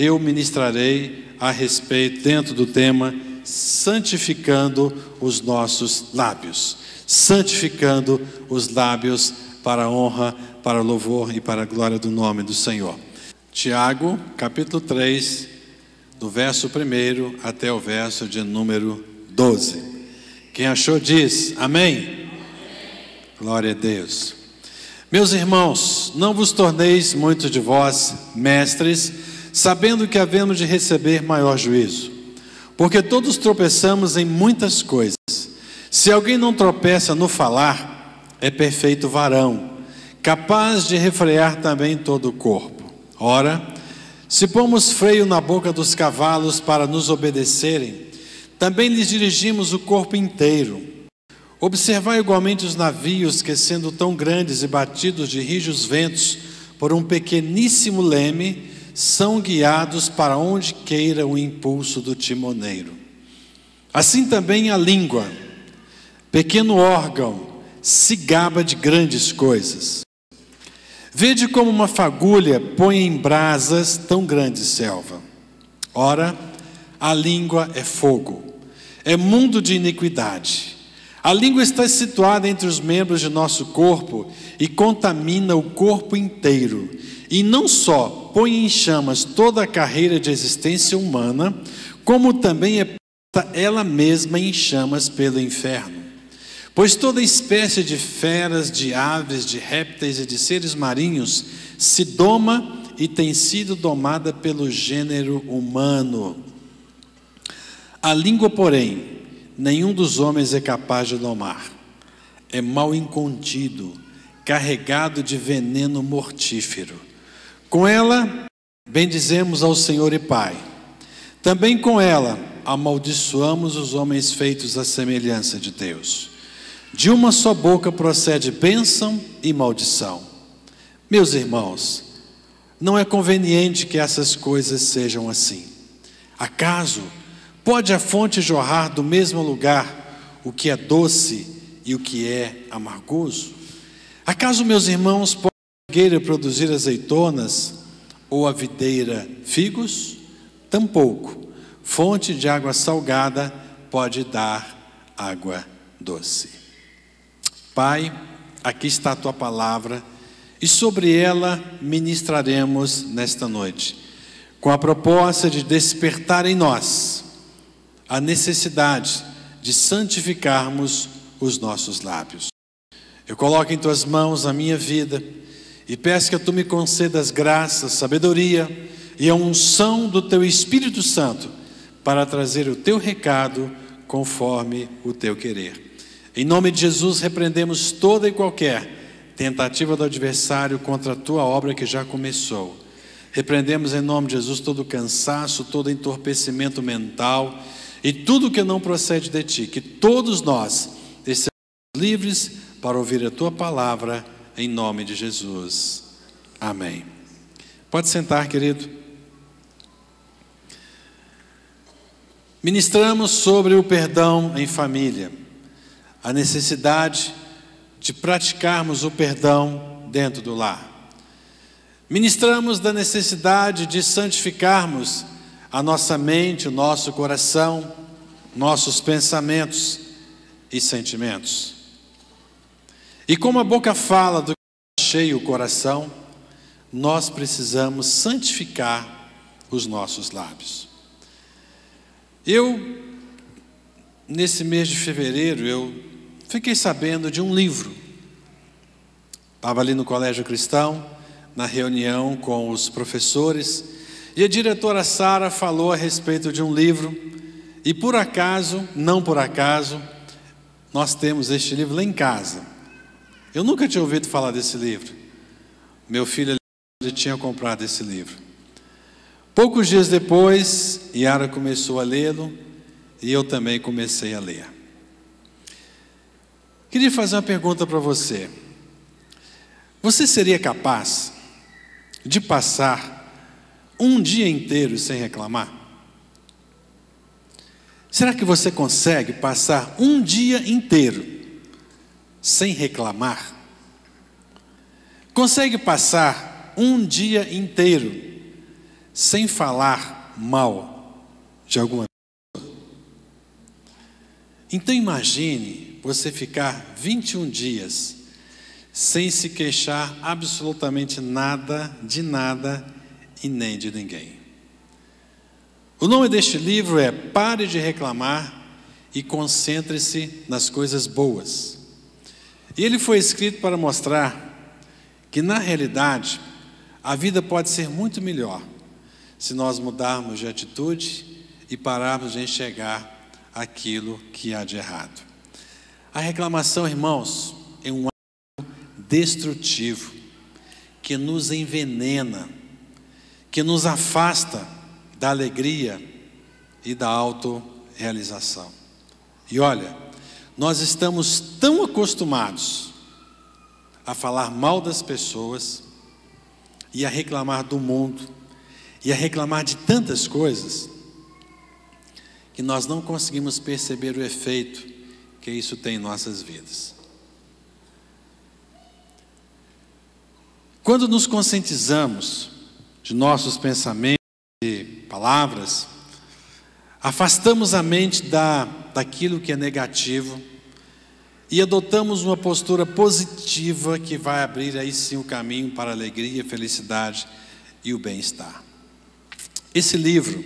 eu ministrarei a respeito, dentro do tema, santificando os nossos lábios. Santificando os lábios para a honra, para o louvor e para a glória do nome do Senhor. Tiago, capítulo 3, do verso 1 até o verso de número 12. Quem achou diz amém? Amém. Glória a Deus. Meus irmãos, não vos torneis muitos de vós mestres, sabendo que havemos de receber maior juízo. Porque todos tropeçamos em muitas coisas. Se alguém não tropeça no falar, é perfeito varão, capaz de refrear também todo o corpo. Ora, se pomos freio na boca dos cavalos para nos obedecerem, também lhes dirigimos o corpo inteiro. Observai igualmente os navios que, sendo tão grandes e batidos de rijos ventos por um pequeníssimo leme, são guiados para onde queira o impulso do timoneiro. Assim também a língua, pequeno órgão, se gaba de grandes coisas. Vede como uma fagulha põe em brasas tão grande selva. Ora, a língua é fogo, é mundo de iniquidade. A língua está situada entre os membros de nosso corpo e contamina o corpo inteiro. E não só põe em chamas toda a carreira de existência humana, como também é posta ela mesma em chamas pelo inferno. Pois toda espécie de feras, de aves, de répteis e de seres marinhos se doma e tem sido domada pelo gênero humano. A língua, porém, nenhum dos homens é capaz de domar. É mal incontido, carregado de veneno mortífero. Com ela, bendizemos ao Senhor e Pai. Também com ela, amaldiçoamos os homens feitos à semelhança de Deus. De uma só boca procede bênção e maldição. Meus irmãos, não é conveniente que essas coisas sejam assim. Acaso pode a fonte jorrar do mesmo lugar o que é doce e o que é amargoso? Acaso, meus irmãos, pode a figueira produzir azeitonas ou a videira figos? Tampouco fonte de água salgada pode dar água doce. Pai, aqui está a tua palavra e sobre ela ministraremos nesta noite, com a proposta de despertar em nós a necessidade de santificarmos os nossos lábios. Eu coloco em tuas mãos a minha vida e peço que tu me concedas graça, sabedoria e a unção do teu Espírito Santo para trazer o teu recado conforme o teu querer. Em nome de Jesus, repreendemos toda e qualquer tentativa do adversário contra a tua obra que já começou. Repreendemos em nome de Jesus todo cansaço, todo entorpecimento mental e tudo que não procede de ti. Que todos nós estejamos livres para ouvir a tua palavra, em nome de Jesus. Amém. Pode sentar, querido. Ministramos sobre o perdão em família. A necessidade de praticarmos o perdão dentro do lar. Ministramos da necessidade de santificarmos a nossa mente, o nosso coração, nossos pensamentos e sentimentos. E como a boca fala do que está cheio o coração, nós precisamos santificar os nossos lábios. Nesse mês de fevereiro, eu fiquei sabendo de um livro. Estava ali no colégio cristão, na reunião com os professores, e a diretora Sara falou a respeito de um livro, e por acaso, não por acaso, nós temos este livro lá em casa. Eu nunca tinha ouvido falar desse livro. Meu filho ele tinha comprado esse livro. Poucos dias depois, Yara começou a lê-lo, e eu também comecei a ler. Queria fazer uma pergunta para você. Você seria capaz de passar um dia inteiro sem reclamar? Será que você consegue passar um dia inteiro sem reclamar? Consegue passar um dia inteiro sem falar mal de alguma pessoa? Então imagine você ficar 21 dias sem se queixar absolutamente nada, de nada e nem de ninguém. O nome deste livro é Pare de Reclamar e Concentre-se nas Coisas Boas. E ele foi escrito para mostrar que, na realidade, a vida pode ser muito melhor se nós mudarmos de atitude e pararmos de enxergar aquilo que há de errado. A reclamação, irmãos, é um ato destrutivo que nos envenena, que nos afasta da alegria e da autorrealização. E olha, nós estamos tão acostumados a falar mal das pessoas e a reclamar do mundo e a reclamar de tantas coisas que nós não conseguimos perceber o efeito que isso tem em nossas vidas. Quando nos conscientizamos de nossos pensamentos e palavras, afastamos a mente daquilo que é negativo e adotamos uma postura positiva que vai abrir aí sim o caminho para a alegria, a felicidade e o bem-estar. Esse livro,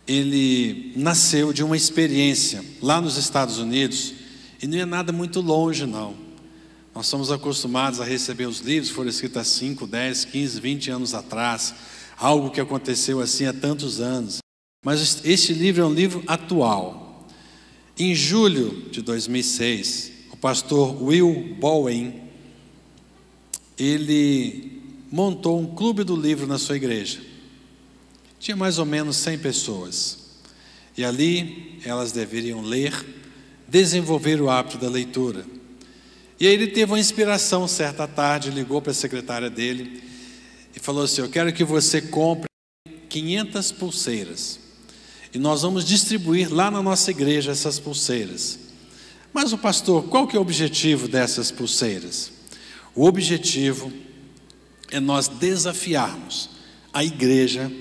ele nasceu de uma experiência lá nos Estados Unidos e não é nada muito longe não. Nós somos acostumados a receber os livros que foram escritos há 5, 10, 15, 20 anos atrás, algo que aconteceu assim há tantos anos. Mas este livro é um livro atual. Em julho de 2006, o pastor Will Bowen, ele montou um clube do livro na sua igreja. Tinha mais ou menos 100 pessoas. E ali elas deveriam ler, desenvolver o hábito da leitura. E aí ele teve uma inspiração certa tarde, ligou para a secretária dele e falou assim: eu quero que você compre 500 pulseiras. E nós vamos distribuir lá na nossa igreja essas pulseiras. Mas o pastor, qual que é o objetivo dessas pulseiras? O objetivo é nós desafiarmos a igreja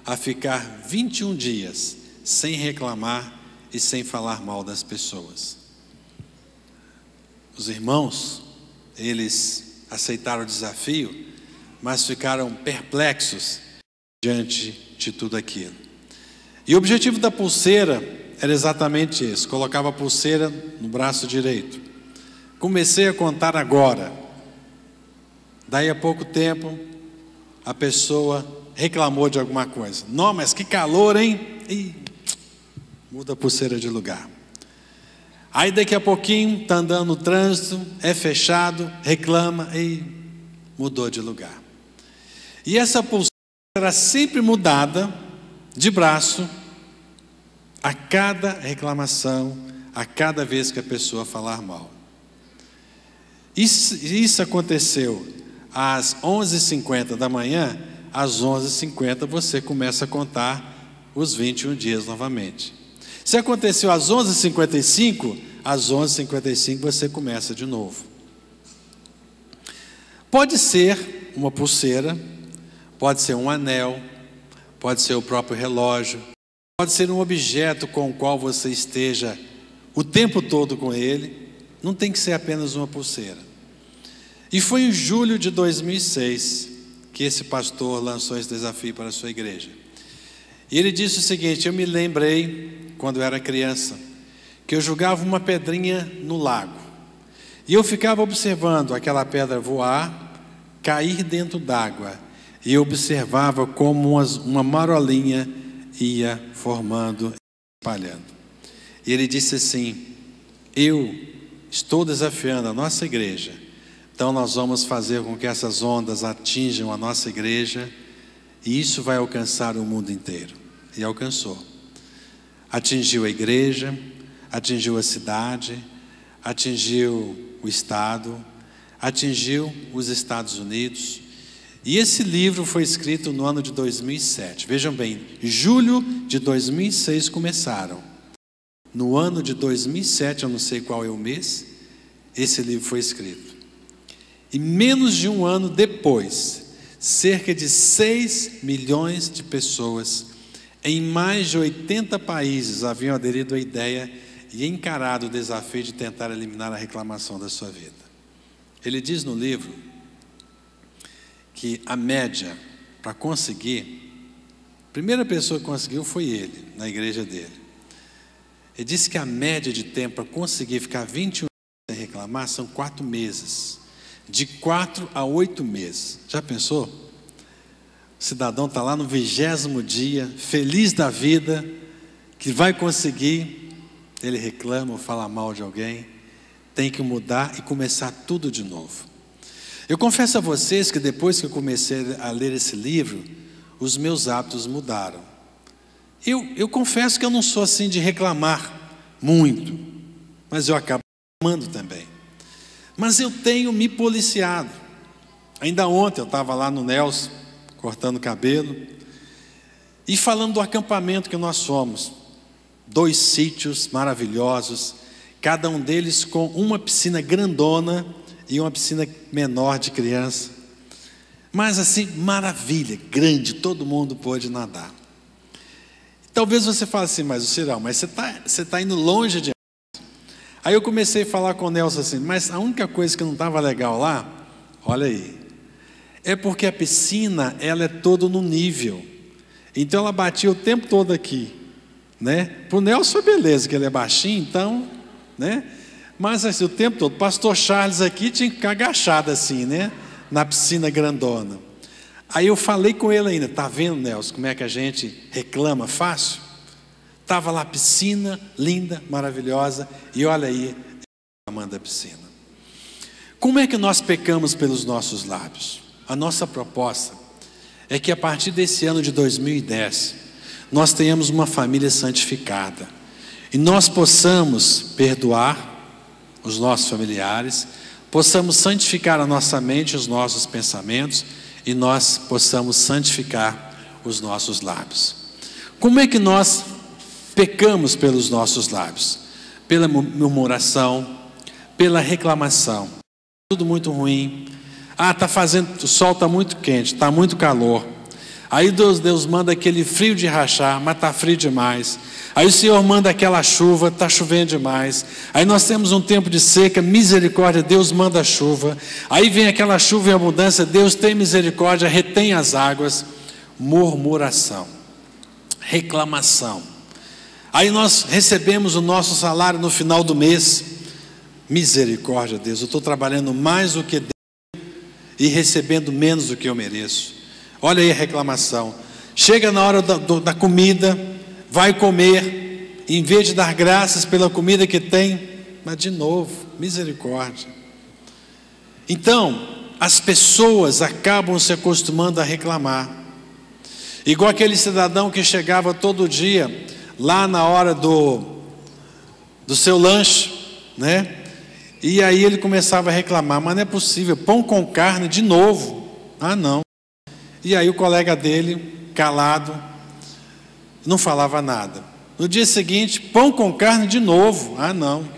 a ficar 21 dias sem reclamar e sem falar mal das pessoas. Os irmãos, eles aceitaram o desafio, mas ficaram perplexos diante de tudo aquilo. E o objetivo da pulseira era exatamente esse: colocava a pulseira no braço direito. Comecei a contar agora. Daí a pouco tempo, a pessoa reclamou de alguma coisa. Não, mas que calor, hein? Ih, muda a pulseira de lugar. Aí daqui a pouquinho, está andando no trânsito, é fechado, reclama e mudou de lugar. E essa pulseira era sempre mudada de braço a cada reclamação, a cada vez que a pessoa falar mal. Isso aconteceu às 11h50 da manhã, às 11h50 você começa a contar os 21 dias novamente. Se aconteceu às 11h55, às 11h55 você começa de novo. Pode ser uma pulseira, pode ser um anel, pode ser o próprio relógio, pode ser um objeto com o qual você esteja o tempo todo com ele, não tem que ser apenas uma pulseira. E foi em julho de 2006 que esse pastor lançou esse desafio para a sua igreja. E ele disse o seguinte: eu me lembrei, quando eu era criança, que eu jogava uma pedrinha no lago. E eu ficava observando aquela pedra voar, cair dentro d'água. E eu observava como uma marolinha ia formando, espalhando. E ele disse assim: eu estou desafiando a nossa igreja. Então nós vamos fazer com que essas ondas atinjam a nossa igreja. E isso vai alcançar o mundo inteiro. E alcançou. Atingiu a igreja, atingiu a cidade, atingiu o estado, atingiu os Estados Unidos. E esse livro foi escrito no ano de 2007. Vejam bem, julho de 2006 começaram. No ano de 2007, eu não sei qual é o mês, esse livro foi escrito. E menos de um ano depois, cerca de 6 milhões de pessoas em mais de 80 países haviam aderido à ideia e encarado o desafio de tentar eliminar a reclamação da sua vida. Ele diz no livro que a média para conseguir, a primeira pessoa que conseguiu foi ele, na igreja dele. Ele disse que a média de tempo para conseguir ficar 21 sem reclamar são 4 meses. De 4 a 8 meses. Já pensou? O cidadão está lá no 20º dia, feliz da vida, que vai conseguir, ele reclama ou fala mal de alguém, tem que mudar e começar tudo de novo. Eu confesso a vocês que depois que eu comecei a ler esse livro, os meus hábitos mudaram. Eu confesso que eu não sou assim de reclamar muito, mas eu acabo reclamando também. Mas eu tenho me policiado. Ainda ontem eu estava lá no Nelson, cortando cabelo, e falando do acampamento que nós somos. 2 sítios maravilhosos, cada um deles com uma piscina grandona e uma piscina menor de criança. Mas assim, maravilha, grande, todo mundo pôde nadar. Talvez você fale assim, mas Cirão, mas você tá indo longe de... Aí eu comecei a falar com o Nelson assim, mas a única coisa que não estava legal lá, olha aí, é porque a piscina, ela é toda no nível. Então ela batia o tempo todo aqui, né? Para o Nelson foi beleza, que ele é baixinho, então, né? Mas assim, o tempo todo, o pastor Charles aqui tinha que ficar agachado assim, né? Na piscina grandona. Aí eu falei com ele ainda, tá vendo, Nelson, como é que a gente reclama fácil? Estava lá a piscina, linda, maravilhosa, e olha aí, reclamando da piscina. Como é que nós pecamos pelos nossos lábios? A nossa proposta é que a partir desse ano de 2010, nós tenhamos uma família santificada, e nós possamos perdoar os nossos familiares, possamos santificar a nossa mente, os nossos pensamentos, e nós possamos santificar os nossos lábios. Como é que nós pecamos pelos nossos lábios? Pela murmuração, pela reclamação. Tudo muito ruim. O sol está muito quente, está muito calor. Aí Deus manda aquele frio de rachar, mas está frio demais. Aí o Senhor manda aquela chuva, está chovendo demais. Aí nós temos um tempo de seca, misericórdia, Deus manda a chuva. Aí vem aquela chuva em abundância, Deus tem misericórdia, retém as águas. Murmuração, reclamação. Aí nós recebemos o nosso salário no final do mês. Misericórdia, Deus, eu estou trabalhando mais do que Deus e recebendo menos do que eu mereço. Olha aí a reclamação. Chega na hora da comida, vai comer, em vez de dar graças pela comida que tem, mas de novo, misericórdia. Então, as pessoas acabam se acostumando a reclamar. Igual aquele cidadão que chegava todo dia, lá na hora do seu lanche, né? E aí ele começava a reclamar, mas não é possível, pão com carne de novo. Ah, não. E aí o colega dele, calado, não falava nada. No dia seguinte, pão com carne de novo. Ah, não.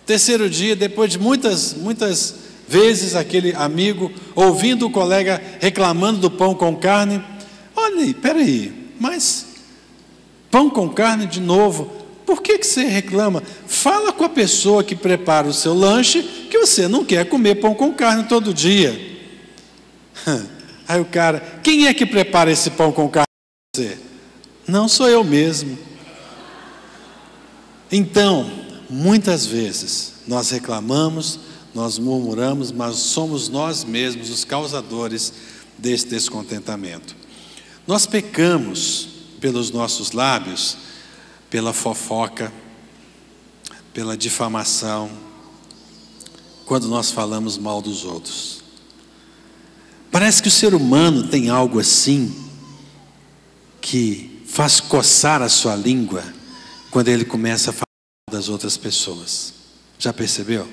Terceiro dia, depois de muitas vezes, aquele amigo, ouvindo o colega reclamando do pão com carne, olha aí, peraí, mas pão com carne de novo, por que você reclama? Fala com a pessoa que prepara o seu lanche, que você não quer comer pão com carne todo dia. Aí o cara, quem é que prepara esse pão com carne para você? Não sou eu mesmo. Então, muitas vezes, nós reclamamos, nós murmuramos, mas somos nós mesmos os causadores desse descontentamento. Nós pecamos pelos nossos lábios, pela fofoca, pela difamação, quando nós falamos mal dos outros. Parece que o ser humano tem algo assim, que faz coçar a sua língua, quando ele começa a falar das outras pessoas. Já percebeu?